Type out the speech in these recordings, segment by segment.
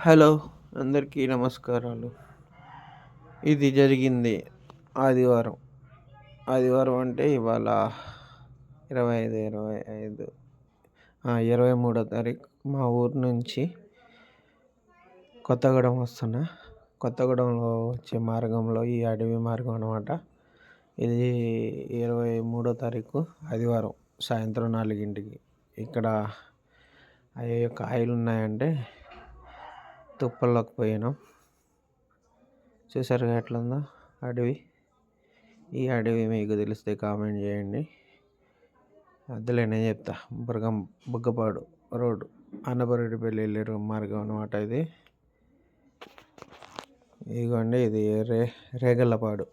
Hello, అందరికీ నమస్కారాలు. ఇది జరిగింది ఆదివారం. ఆదివారం అంటే ఇవాళ 23వ తారీఖు. మా ఊరు నుంచి కొత్తగూడెం వస్తున్నా. కొత్తగూడెంలో వచ్చే మార్గంలో ఈ అడవి మార్గం అన్నమాట. ఇది 23వ తారీఖు ఆదివారం సాయంత్రం 4కి. ఇక్కడ అయ్యే కాయలు ఉన్నాయంటే తుప్పల్లోకి పోయినాం. చూసారుగా ఎట్లుందో అడవి. ఈ అడవి మీకు తెలిస్తే కామెంట్ చేయండి. అందులో నేను చెప్తా. బుగ్గపాడు రోడ్డు, అన్నపరెడ్డిపల్లి వెళ్ళే మార్గం అనమాట ఇది. ఇదిగోండి, ఇది రేగళ్ళపాడు.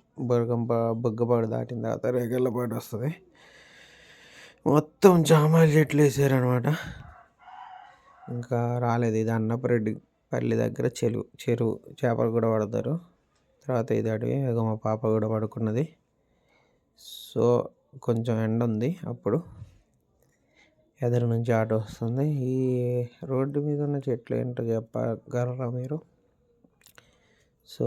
బుగ్గపాడు దాటిన తర్వాత రేగళ్ళపాడు వస్తుంది. మొత్తం జామాయిల చెట్లు వేసారనమాట. ఇంకా రాలేదు. ఇది అన్నపరెడ్డిపల్లి దగ్గర చెరువు చేపలు కూడా పడతారు. తర్వాత ఇది అడవి. మా పాప కూడా పడుకున్నది. సో కొంచెం ఎండ ఉంది. అప్పుడు ఎదురు నుంచి ఆటో వస్తుంది. ఈ రోడ్డు మీద ఉన్న చెట్లు ఏంటో చెప్పగలరా మీరు? సో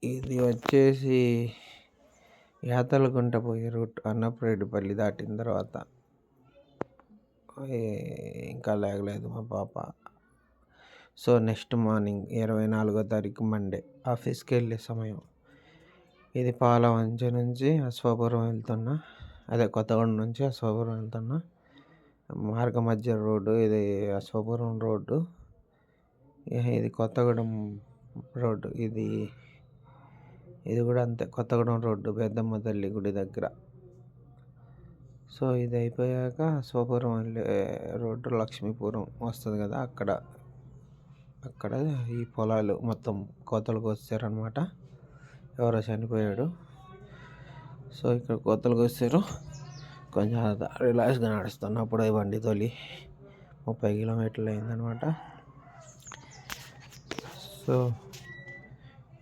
ఇది వచ్చేసి యాతలగుంట పోయే రూట్. అన్నపరెడ్డిపల్లి దాటిన తర్వాత ఇంకా లేగలేదు మా పాప. సో నెక్స్ట్ మార్నింగ్ 24వ తారీఖు మండే ఆఫీస్కి వెళ్ళే సమయం. ఇది పాలవంచ నుంచి అశ్వాపురం వెళ్తున్నా. అదే కొత్తగూడెం నుంచి అశ్వాపురం వెళ్తున్నా. మార్గ మధ్య రోడ్డు ఇది. అశ్వాపురం రోడ్డు, ఇది కొత్తగూడెం రోడ్డు. ఇది కూడా అంతే, కొత్తగూడెం రోడ్డు, పెద్దమ్మ తల్లి గుడి దగ్గర. సో ఇది అయిపోయాక అశ్వాపురం వెళ్ళే రోడ్డు లక్ష్మీపురం వస్తుంది కదా, అక్కడ ఈ పొలాలు మొత్తం కోతలకు వచ్చారనమాట. ఎవరో చనిపోయాడు. సో ఇక్కడ కోతలకు వచ్చారు. కొంచెం రిలాక్స్గా నడుస్తున్నప్పుడు ఈ బండి తోలి 30 కిలోమీటర్లు అయిందనమాట. సో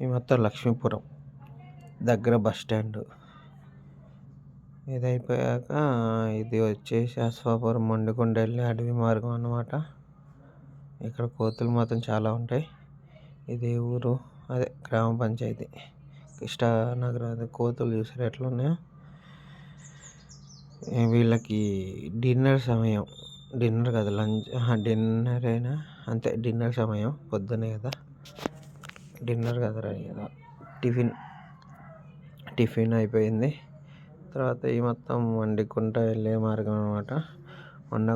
ఈ మొత్తం లక్ష్మీపురం దగ్గర బస్ స్టాండ్. ఇది అయిపోయాక ఇది వచ్చేసి అశ్వాపురం మండుకొండ వెళ్ళే అడవి మార్గం అన్నమాట. ఇక్కడ కోతులు మాత్రం చాలా ఉంటాయి. ఇది ఊరు, అదే గ్రామ పంచాయతీ కృష్ణానగర్. అదే కోతులు చూసారు ఎట్లా ఉన్నాయో. వీళ్ళకి డిన్నర్ సమయం, డిన్నర్ కదా, లంచ్, డిన్నర్ అయినా అంతే, డిన్నర్ సమయం పొద్దునే కదా, డిన్నర్ కదరా కదా, టిఫిన్ అయిపోయింది. తర్వాత ఈ మొత్తం వండుకుంట వెళ్ళే మార్గం అనమాట.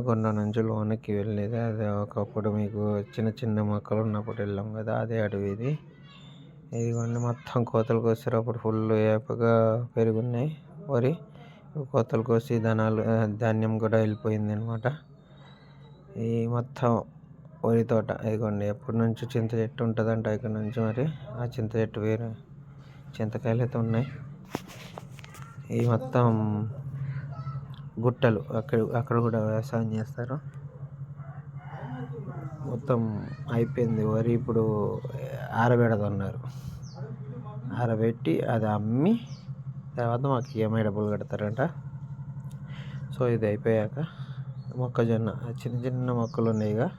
కొండ నుంచి లోనకి వెళ్ళేది. అదే ఒకప్పుడు మీకు చిన్న మొక్కలు ఉన్నప్పుడు వెళ్ళాం కదా, అదే అడవి ఇది. ఇదిగోండి, మొత్తం కోతలకు వచ్చేటప్పుడు ఫుల్ ఏపగా పెరుగున్నాయి వరి. కోతలకు వచ్చి ధాన్యం కూడా వెళ్ళిపోయింది అనమాట. ఈ మొత్తం వరి తోట. ఇదిగోండి, ఎప్పటి నుంచి చింత చెట్టు ఉంటుందంట ఇక్కడ నుంచి. మరి ఆ చింత చెట్టు వేరే చింతకాయలు అయితే ఉన్నాయి. ఈ మొత్తం గుట్టలు, అక్కడ కూడా వ్యవసాయం చేస్తారు. మొత్తం అయిపోయింది వరి. ఇప్పుడు ఆరబెడుతున్నారు. ఆరబెట్టి అది అమ్మి తర్వాత మాకు ఈఎంఐ డబ్బులు కడతారంట. సో ఇది అయిపోయాక మొక్కజొన్న, చిన్న మొక్కలు ఉన్నాయిగా,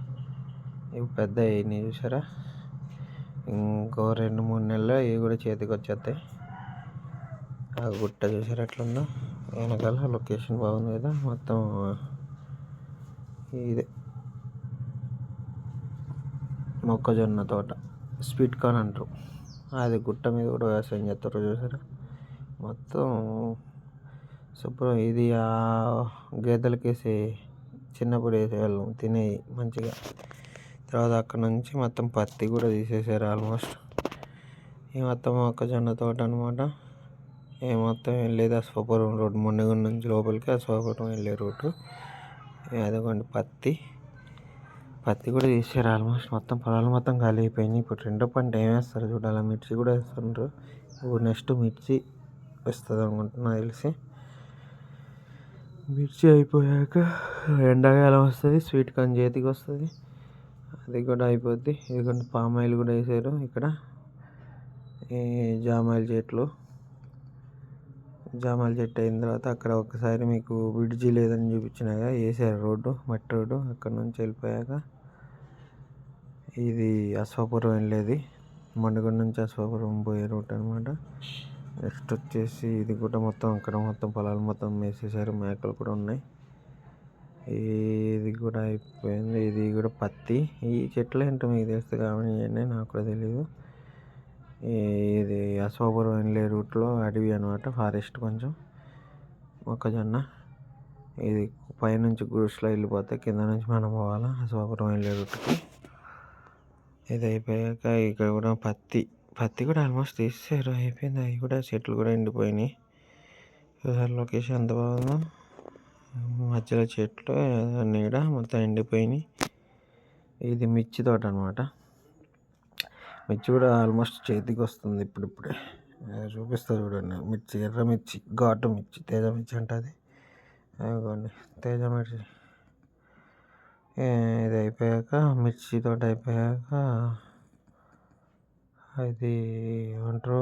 ఇవి పెద్ద అయ్యి చూసారా. ఇంకో 2-3 నెలల్లో ఇవి కూడా చేతికి వచ్చేస్తాయి. ఆ గుట్ట చూసారు ఎట్లుందో. వెనకాల లొకేషన్ బాగుంది కదా. మొత్తం ఇదే మొక్కజొన్న తోట, స్వీట్ కార్న్ అంటారు. అది గుట్ట మీద కూడా వ్యవసాయం చేస్తారు చూసారా. మొత్తం శుభ్రం. ఇది ఆ గేదెలకేసి చిన్నప్పుడు వేసేవాళ్ళం, తినేవి మంచిగా. తర్వాత అక్కడ నుంచి మొత్తం పత్తి కూడా తీసేసారు ఆల్మోస్ట్. ఈ మొత్తం మొక్కజొన్న తోట అనమాట. ఈ మొత్తం వెళ్ళేది అశ్వాపురం రోడ్, మొండగం నుంచి లోపలికి అశ్వాపురం వెళ్ళే రోడ్డు. అదిగోండి పత్తి కూడా తీసారు ఆల్మోస్ట్. మొత్తం పొలాలు మొత్తం ఖాళీ అయిపోయినాయి. ఇప్పుడు రెండో పంట ఏం వేస్తారు చూడాలి. మిర్చి కూడా వేస్తున్నారు. ఇప్పుడు నెక్స్ట్ మిర్చి వస్తుంది అనుకుంటున్నా తెలిసి. మిర్చి అయిపోయాక ఎండాకాలం వస్తుంది, స్వీట్ కార్న్ చేతికి వస్తుంది. అది కూడా అయిపోద్ది. ఎందుకంటే పామాయిల్ కూడా వేసారు ఇక్కడ. ఈ జామాయిల చెట్లు అయిన తర్వాత అక్కడ ఒకసారి మీకు బ్రిడ్జి లేదని చూపించినాగా, వేసారు రోడ్డు, మట్టి రోడ్డు. అక్కడ నుంచి వెళ్ళిపోయాక ఇది అశ్వాపురం వెళ్ళేది, మండగొండ నుంచి అశ్వాపురం పోయే రూట్ అనమాట. నెక్స్ట్ వచ్చేసి ఇది కూడా మొత్తం అక్కడ మొత్తం పొలాలు మొత్తం వేసేసారు, మేకలు కూడా ఉన్నాయి. ఇది కూడా అయిపోయింది. ఇది కూడా పత్తి. ఈ చెట్లు ఏంటో మీకు తెలుస్తుంది కాబట్టి ఇవన్నీ నాకు కూడా తెలియదు. ఇది అశ్వాపురం వెళ్ళే రూట్లో అడవి అనమాట, ఫారెస్ట్ కొంచెం. మొక్కజొన్న ఇది పైనుంచి గూడ్స్లో వెళ్ళిపోతే కింద నుంచి మనం పోవాలా అశ్వాపురం వెళ్ళే రూట్కి. ఇది అయిపోయాక ఇక్కడ కూడా పత్తి కూడా ఆల్మోస్ట్ తీసేసారు, అయిపోయింది. అవి కూడా చెట్లు కూడా ఎండిపోయినాయి. చూసారు లొకేషన్ ఎంత బాగుందో, మధ్యలో చెట్లు నీడ మొత్తం ఎండిపోయినాయి. ఇది మిర్చి తోట అనమాట. మిర్చి కూడా ఆల్మోస్ట్ చేతికి వస్తుంది ఇప్పుడిప్పుడే. చూపిస్తా చూడండి, మిర్చి, ఎర్ర మిర్చి, ఘాటు మిర్చి, తేజ మిర్చి అంటుంది. అదిగోండి తేజ మిర్చి. ఇది అయిపోయాక మిర్చి తోట అయిపోయాక అది ఏమంటారు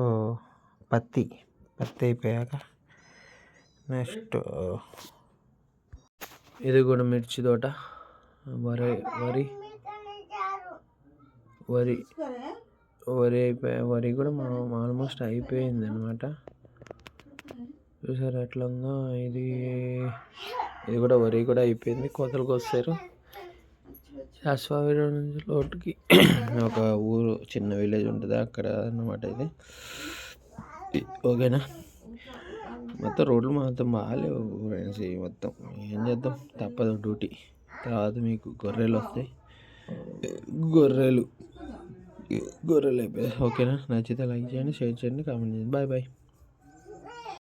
పత్తి అయిపోయాక నెక్స్ట్ ఇది కూడా మిర్చి తోట. వరి కూడా ఆల్మోస్ట్ అయిపోయింది అనమాట. చూసారు ఎట్లా ఉందో. ఇది కూడా వరి కూడా అయిపోయింది, కోతలకు వస్తారు. అశ్వాపురం నుంచి లోటుకి ఒక ఊరు, చిన్న విలేజ్ ఉంటుంది అక్కడ అన్నమాట ఇది. ఓకేనా, మొత్తం రోడ్లు మొత్తం బాగాలేవు ఫ్రెండ్స్. మొత్తం ఏం చేద్దాం, తప్పదు డ్యూటీ. తర్వాత మీకు గొర్రెలు వస్తాయి, గొర్రెలు అయిపోయాయి. ఓకేనా, నచ్చితే లైక్ చేయండి, షేర్ చేయండి, కామెంట్ చేయండి. బాయ్.